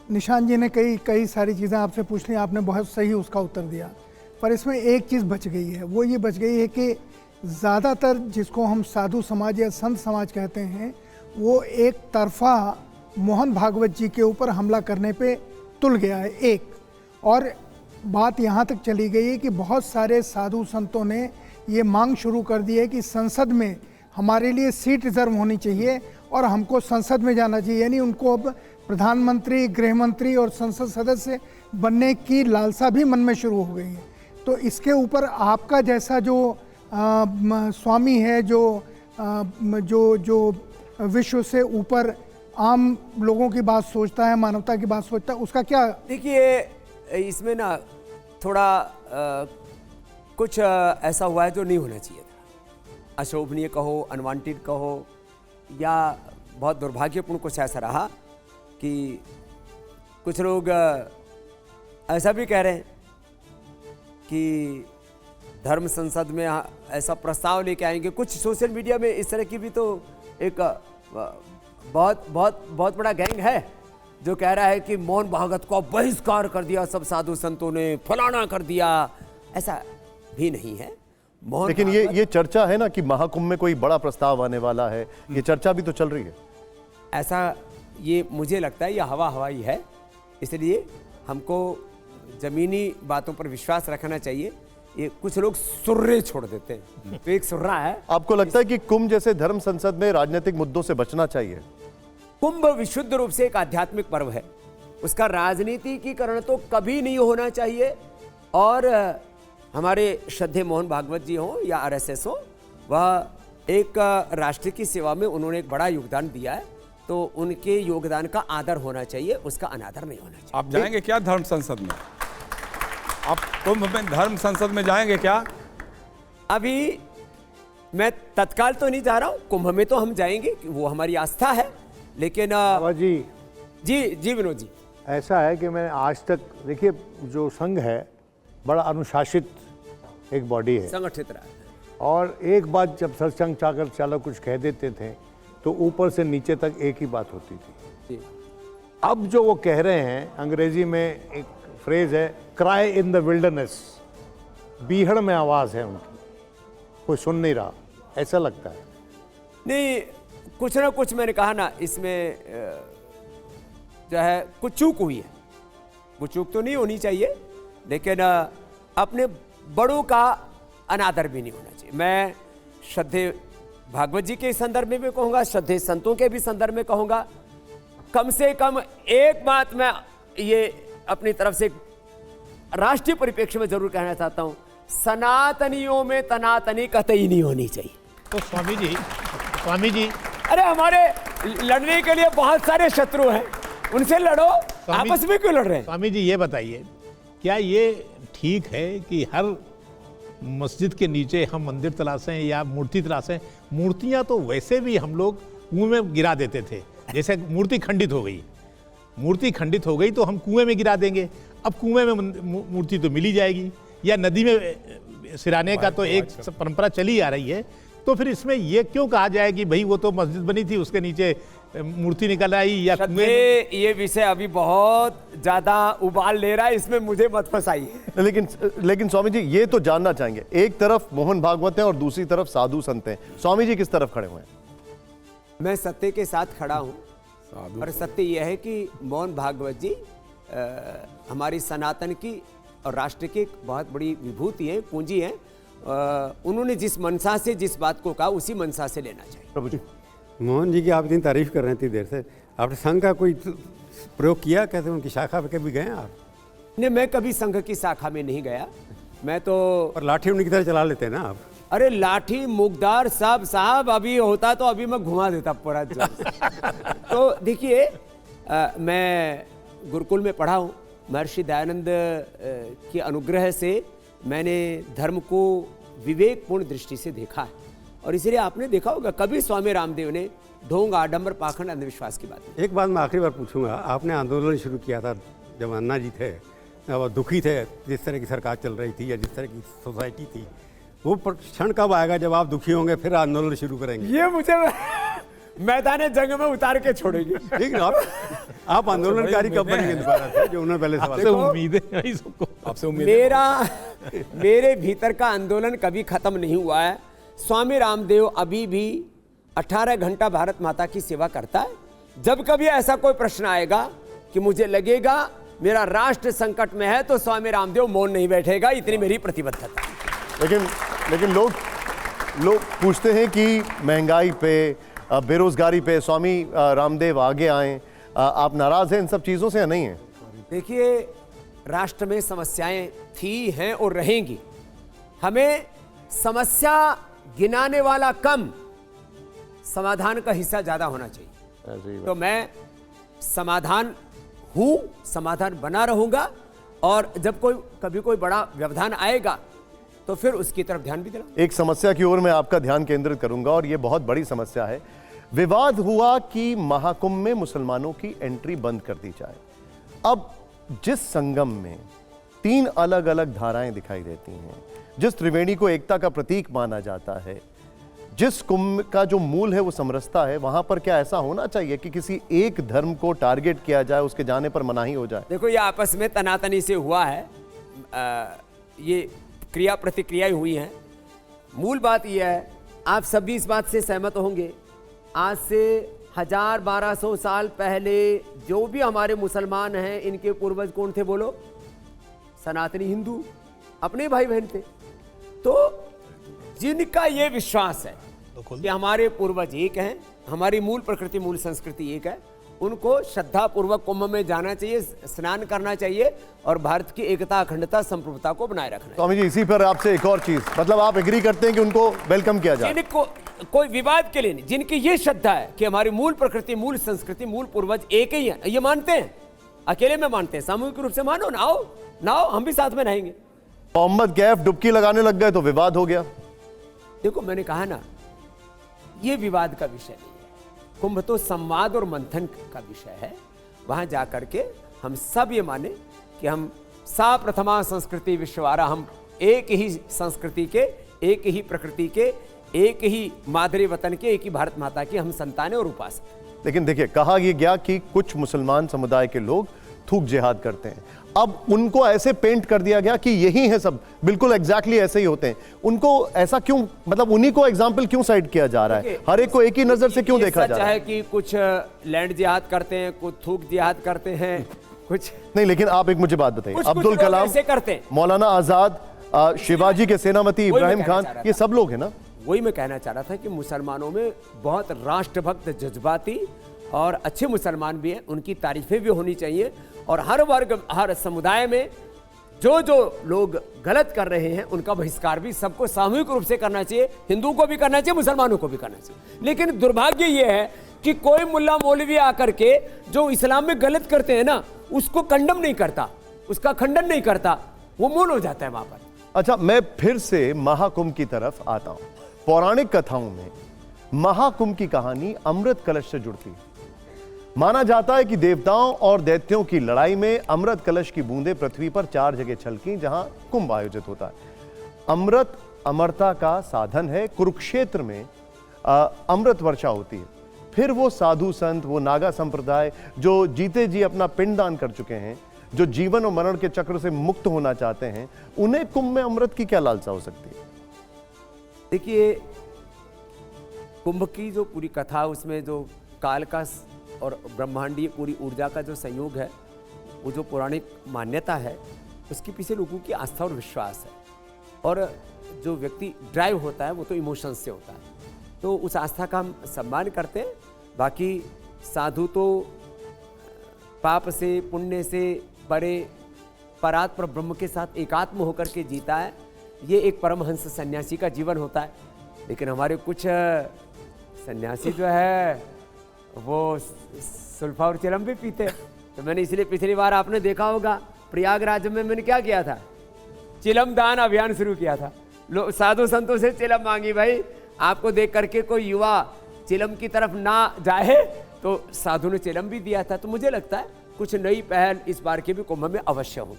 निशान जी ने कई कई सारी चीज़ें आपसे पूछ ली, आपने बहुत सही उसका उत्तर दिया, पर इसमें एक चीज़ बच गई है। वो ये बच गई है कि ज़्यादातर जिसको हम साधु समाज या संत समाज कहते हैं, वो एक तरफा मोहन भागवत जी के ऊपर हमला करने पे तुल गया है एक। और बात यहाँ तक चली गई है कि बहुत सारे साधु संतों ने ये मांग शुरू कर दी है कि संसद में हमारे लिए सीट रिजर्व होनी चाहिए और हमको संसद में जाना चाहिए, यानी उनको अब प्रधानमंत्री, गृह मंत्री और संसद सदस्य बनने की लालसा भी मन में शुरू हो गई है। तो इसके ऊपर आपका जैसा जो स्वामी है, जो विश्व से ऊपर आम लोगों की बात सोचता है, मानवता की बात सोचता है, उसका क्या? देखिए, इसमें ना थोड़ा कुछ ऐसा हुआ है जो नहीं होना चाहिए था। अशोभनीय कहो, अनवांटेड कहो, या बहुत दुर्भाग्यपूर्ण कुछ ऐसा रहा कि कुछ लोग ऐसा भी कह रहे हैं कि धर्म संसद में ऐसा प्रस्ताव लेके आएंगे। कुछ सोशल मीडिया में इस तरह की भी तो एक बहुत बड़ा गैंग है जो कह रहा है कि मोहन भागवत को बहिष्कार कर दिया सब साधु संतों ने, फलाना कर दिया। ऐसा भी नहीं है। लेकिन ये चर्चा है ना कि महाकुंभ में कोई बड़ा प्रस्ताव आने वाला है, ये चर्चा भी तो चल रही है। ऐसा ये मुझे लगता है ये हवा हवाई है, इसलिए हमको जमीनी बातों पर विश्वास रखना चाहिए। ये कुछ लोग सुर्रे छोड़ देते हैं, तो एक सुर्रा है। आपको लगता है कि कुंभ जैसे धर्म संसद में राजनीतिक मुद्दों से बचना चाहिए? कुंभ विशुद्ध रूप से एक आध्यात्मिक पर्व है, उसका राजनीतिकीकरण तो कभी नहीं होना चाहिए। और हमारे श्रद्धेय मोहन भागवत जी हों या आरएसएस हो, वह एक राष्ट्र की सेवा में उन्होंने एक बड़ा योगदान दिया है, तो उनके योगदान का आदर होना चाहिए, उसका अनादर नहीं होना चाहिए। आप जाएंगे क्या धर्म संसद में? आप कुंभ में धर्म संसद में जाएंगे क्या? अभी मैं तत्काल तो नहीं जा रहा हूं, कुंभ में तो हम जाएंगे, वो हमारी आस्था है। लेकिन जी विनोद जी, ऐसा है कि मैं आज तक, देखिए, जो संघ है बड़ा अनुशासित एक बॉडी है, संगठित रहा है। और एक बात जब सत्संग चाकर चालक कुछ कह देते थे तो ऊपर से नीचे तक एक ही बात होती थी। अब जो वो कह रहे हैं, अंग्रेजी में एक फ्रेज है, क्राई इन द विल्डरनेस, बीहड़ में आवाज़ है उनकी, कोई सुन नहीं रहा, ऐसा लगता है। नहीं, कुछ ना कुछ मैंने कहा ना, इसमें जो है कुछ चूक हुई है। वो चूक तो नहीं होनी चाहिए, लेकिन अपने बड़ों का अनादर भी नहीं होना चाहिए। मैं श्रद्धेय भागवत जी के संदर्भ में भी कहूँगा, श्रद्धेय संतों के भी संदर्भ में कहूँगा, कम से कम एक बात मैं ये अपनी तरफ से राष्ट्रीय परिप्रेक्ष्य में जरूर कहना चाहता हूँ, सनातनियों में तनातनी कतई नहीं होनी चाहिए। तो स्वामी जी, अरे हमारे लड़ने के लिए बहुत सारे शत्रु हैं, उनसे लड़ो, आपस में क्यों लड़ रहे हैं? स्वामी जी ये बताइए, क्या ये ठीक है कि हर मस्जिद के नीचे हम मंदिर तलाशें या मूर्ति तलाशें? मूर्तियां तो वैसे भी हम लोग कुएं में गिरा देते थे। जैसे मूर्ति खंडित हो गई तो हम कुएं में गिरा देंगे। अब कुएं में मूर्ति तो मिल ही जाएगी, या नदी में सिराने का तो एक परंपरा चली आ रही है। तो फिर इसमें ये क्यों कहा जाए कि भाई वो तो मस्जिद बनी थी, उसके नीचे मूर्ति निकल आई या ये विषय अभी बहुत ज्यादा उबाल ले रहा है, इसमें मुझे मत फंसाइए। लेकिन स्वामी जी ये तो जानना चाहेंगे, एक तरफ मोहन भागवत है और दूसरी तरफ साधु संत हैं, स्वामी जी किस तरफ खड़े हुए हैं? मैं सत्य के साथ खड़ा हूं, और सत्य यह है कि मोहन भागवत जी हमारी सनातन की और राष्ट्र की बहुत बड़ी विभूति है, पूंजी है। उन्होंने जिस मनसा से जिस बात को कहा, उसी मनसा से लेना चाहिए। प्रभु जी, मोहन जी की आप इतनी तारीफ कर रहे हैं इतनी देर से, आपने संघ का कोई प्रयोग किया? कहते उनकी शाखा पे कभी गए आप? नहीं, मैं कभी संघ की शाखा में नहीं गया, मैं तो। और लाठी उनकी तरह चला लेते हैं ना आप? अरे लाठी मुकदार सब साहब, अभी होता तो अभी मैं घुमा देता पूरा तो देखिए, मैं गुरुकुल में पढ़ा हूँ, महर्षि दयानंद के अनुग्रह से मैंने धर्म को विवेकपूर्ण दृष्टि से देखा है, और इसलिए आपने देखा होगा कभी स्वामी रामदेव ने ढोंग, आडंबर, पाखंड, अंधविश्वास की बात। एक बात मैं आखिरी बार पूछूंगा, आपने आंदोलन शुरू किया था जब अन्ना जी थे, अब दुखी थे जिस तरह की सरकार चल रही थी या जिस तरह की सोसाइटी थी, वो क्षण कब आएगा जब आप दुखी होंगे फिर आंदोलन शुरू करेंगे? ये मुझे मैदान जंग में उतार के छोड़ेंगे। ठीक है आप आप आंदोलनकारी कब बनेंगे दोबारा से, जो उन्होंने पहले सवाल आपसे उम्मीद है भाई सबको। आपसे उम्मीद है। मेरे भीतर का आंदोलन कभी खत्म नहीं हुआ है। स्वामी रामदेव अभी भी 18 घंटा भारत माता की सेवा करता है। जब कभी ऐसा कोई प्रश्न आएगा कि मुझे लगेगा मेरा राष्ट्र संकट में है, तो स्वामी रामदेव मौन नहीं बैठेगा, इतनी मेरी प्रतिबद्धता है। लेकिन लोग पूछते हैं कि महंगाई पे, बेरोजगारी पे स्वामी रामदेव आगे आए। आप नाराज हैं इन सब चीजों से या नहीं है? देखिए, राष्ट्र में समस्याएं थी, हैं और रहेंगी। हमें समस्या गिनाने वाला कम, समाधान का हिस्सा ज्यादा होना चाहिए। तो मैं समाधान हूं, समाधान बना रहूंगा, और जब कभी कोई बड़ा व्यवधान आएगा तो फिर उसकी तरफ ध्यान भी देना। एक समस्या की ओर मैं आपका ध्यान केंद्रित करूंगा, और यह बहुत बड़ी समस्या है। विवाद हुआ कि महाकुंभ में मुसलमानों की एंट्री बंद कर दी जाए। अब जिस संगम में 3 अलग अलग धाराएं दिखाई देती हैं, जिस त्रिवेणी को एकता का प्रतीक माना जाता है, जिस कुंभ का जो मूल है वो समरसता है, वहां पर क्या ऐसा होना चाहिए कि किसी एक धर्म को टारगेट किया जाए, उसके जाने पर मनाही हो जाए? देखो, ये आपस में तनातनी से हुआ है, ये क्रिया प्रतिक्रियाएं हुई हैं। मूल बात यह है, आप सभी इस बात से सहमत होंगे, आज से 1000-1200 साल पहले जो भी हमारे मुसलमान हैं, इनके पूर्वज कौन थे बोलो? सनातनी हिंदू, अपने भाई बहन थे। तो जिनका ये विश्वास है कि हमारे पूर्वज एक हैं, हमारी मूल प्रकृति, मूल संस्कृति एक है, उनको श्रद्धा पूर्वक कुंभ में जाना चाहिए, स्नान करना चाहिए, और भारत की एकता, अखंडता, संप्रभुता को बनाए रखना चाहिए। स्वामी जी, इसी पर आपसे एक और चीज, मतलब आप एग्री करते हैं कि उनको वेलकम किया जाए? जिनको कोई विवाद के लिए नहीं, जिनकी ये श्रद्धा है कि हमारी मूल प्रकृति, मूल संस्कृति, मूल पूर्वज एक ही है, ये मानते हैं, अकेले में मानते हैं, सामूहिक रूप से मानो, नाओ हम भी साथ में रहेंगे। मोहम्मद कैफ डुबकी लगाने लग गए तो विवाद हो गया। देखो, मैंने कहा ना, ये विवाद का विषय नहीं है। कुंभ तो संवाद और मंथन का विषय है। वहां जाकर के हम सब ये माने कि हम सा प्रथमा संस्कृति विश्वारा, हम एक ही संस्कृति के, एक ही प्रकृति के, एक ही मादरी वतन के, एक ही भारत माता की हम संतान और उपासक। लेकिन देखिए, कहा यह गया कि कुछ मुसलमान समुदाय के लोग थूक जिहाद करते हैं। अब उनको ऐसे पेंट कर दिया गया कि यही है सब, बिल्कुल एग्जैक्टली ऐसे ही होते हैं। उनको ऐसा क्यों, मतलब उन्हीं को एग्जाम्पल क्यों साइड किया जा रहा है? हर एक को एक ही नजर से क्यों देखा जा रहा है? कि कुछ लैंड जिहाद करते हैं, कुछ थूक जिहाद करते हैं, कुछ नहीं। लेकिन आप एक मुझे बात बताइए, अब्दुल कलाम ऐसे करते हैं, मौलाना आजाद, शिवाजी के सेनापति इब्राहिम खान, ये सब लोग हैं ना। वही मैं कहना चाह रहा था कि मुसलमानों में बहुत राष्ट्रभक्त, जज्बाती और अच्छे मुसलमान भी हैं, उनकी तारीफें भी होनी चाहिए। और हर वर्ग, हर समुदाय में जो लोग गलत कर रहे हैं, उनका बहिष्कार भी सबको सामूहिक रूप से करना चाहिए। हिंदुओं को भी करना चाहिए, मुसलमानों को भी करना चाहिए। लेकिन दुर्भाग्य ये है कि कोई मुल्ला मौलवी आकर के जो इस्लाम में गलत करते हैं ना, उसको कंडम नहीं करता, उसका खंडन नहीं करता, वो मौन हो जाता है वहां पर। अच्छा, मैं फिर से महाकुंभ की तरफ आता हूं। पौराणिक कथाओं में महाकुंभ की कहानी अमृत कलश से जुड़ती है। माना जाता है कि देवताओं और दैत्यों की लड़ाई में अमृत कलश की बूंदें पृथ्वी पर 4 जगह छलकी, जहां कुंभ आयोजित होता है। अमृत अमरता का साधन है। कुरुक्षेत्र में अमृत वर्षा होती है। फिर वो साधु संत, वो नागा संप्रदाय जो जीते जी अपना पिंडदान कर चुके हैं, जो जीवन और मरण के चक्र से मुक्त होना चाहते हैं, उन्हें कुंभ में अमृत की क्या लालसा हो सकती है? देखिए, कुंभ की जो पूरी कथा, उसमें जो काल का और ब्रह्मांडीय पूरी ऊर्जा का जो संयोग है, वो जो पौराणिक मान्यता है, उसके पीछे लोगों की आस्था और विश्वास है। और जो व्यक्ति ड्राइव होता है वो तो इमोशंस से होता है, तो उस आस्था का हम सम्मान करते हैं। बाकी साधु तो पाप से, पुण्य से बड़े परात्पर ब्रह्म के साथ एकात्म होकर के जीता है। ये एक परमहंस सन्यासी का जीवन होता है। लेकिन हमारे कुछ सन्यासी जो है वो सुल्फा और चिलम भी पीते हैं। तो मैंने इसलिए पिछली बार आपने देखा होगा, प्रयागराज में मैंने क्या किया था, चिलम दान अभियान शुरू किया था। साधु संतों से चिलम मांगी, भाई आपको देख करके कोई युवा चिलम की तरफ ना जाए, तो साधु ने चिलम भी दिया था। तो मुझे लगता है कुछ नई पहल इस बार के भी कुंभ में अवश्य होगी।